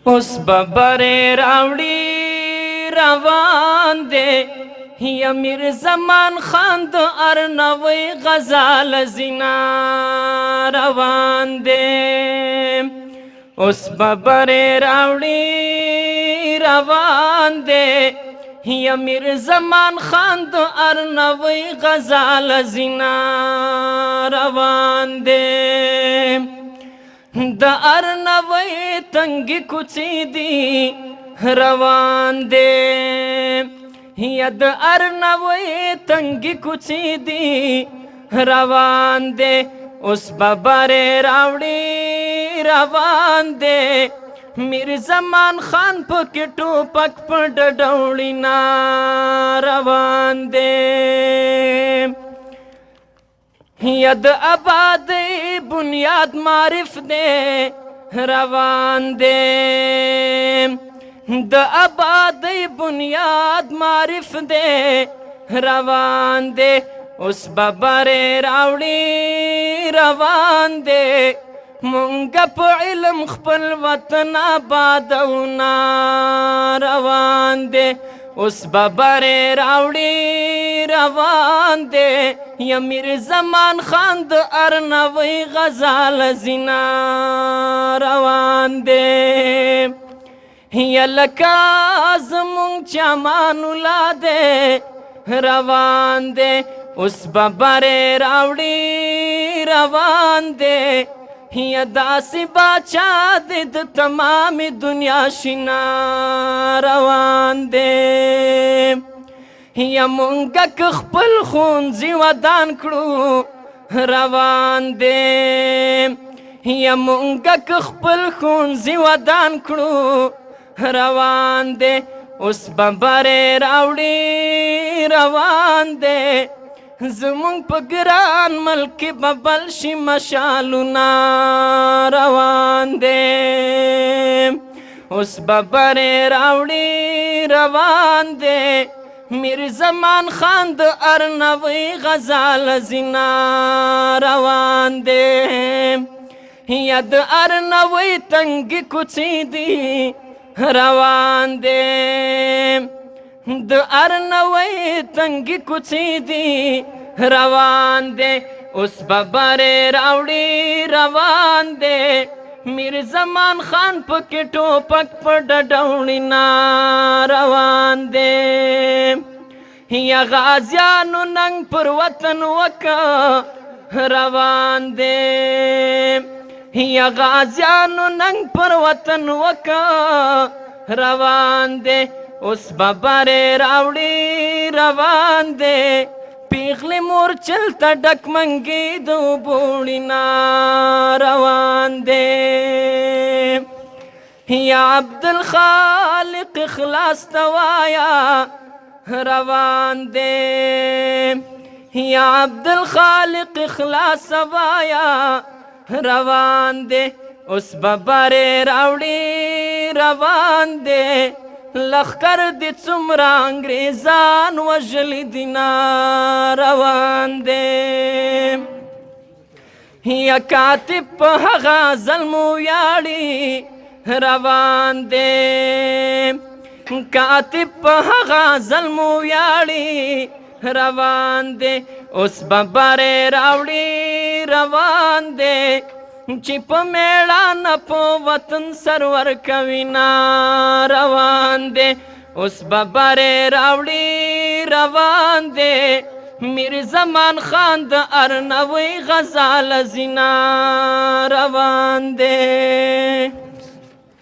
اوس ببرې راوړي روان دی یا میر زمان خان د ارنوی غزال زینا روان دی اوس ببرې راوړي روان دی یا میر زمان خان د ارنوی غزال زینا روان دی د ارنوی تنگی کوڅې دی روان دی یا د ارنوی تنگی کوڅې دی روان دی اوس ببرې راوړي روان دی میر زمان خان پکې ټوپک په ډډوړي نا روان دی یا د آبادۍ بنیاد معرف دی روان دی د آبادۍ بنیاد معرف دی روان دی اوس ببرې راوړي روان دی مونږ په علم خپل وطن آبادونا روان دی اوس ببرې راوړي روان دی یا میر زمان خان د ارنوی غزال زینا روان دی یا لکه زمونږ چمان الله دی روان دی اوس ببرې راوړي روان دی یا داسې باچا دی د تمام دنیا شنا روان دی یا مونږ که خپل ښوونځي ودان کړو روان دی یا مونږ که خپل ښوونځي ودان کړو روان دی اوس ببرې راوړي روان دی زمونږ په ګران ملک به بل شي مشالونه روان دی اوس ببرې راوړي روان دی میر زمان خان د ارنوی غزال زینا روان دی یا د ارنوی تنگی کوڅې دی روان دی د ارنوی تنگی کوڅې دی روان دی اوس ببرې راوړي روان دی میر زمان خان پکې ټوپک په ډډوړي نا روان دی یا غازیانو ننګ پر وطن وکا روان دی یا غازیانو ننګ پر وطن وکا روان دی اوس ببرې راوړي روان دی پیغلې مورچل ته ډک منګي د اوبوړي نا روان دی یا عبدالخالق اخلاص ته وایه روان دی یا عبدالخالق اخلاص وایه روان دی اوس ببرې راوړي روان دی لخکر دی څومره انګریزان وژلي دي نا روان دی یا کاتب په هغه ظلم ویاړي روان دی کاتب په هغه ظلم ویاړي روان دی اوس ببرې راوړي روان دی چې په میړانه په وطن سرور کوي نا روان دی اوس ببرې راوړي روان دی میر زمان خان د ارنوی غزال زینا روان دی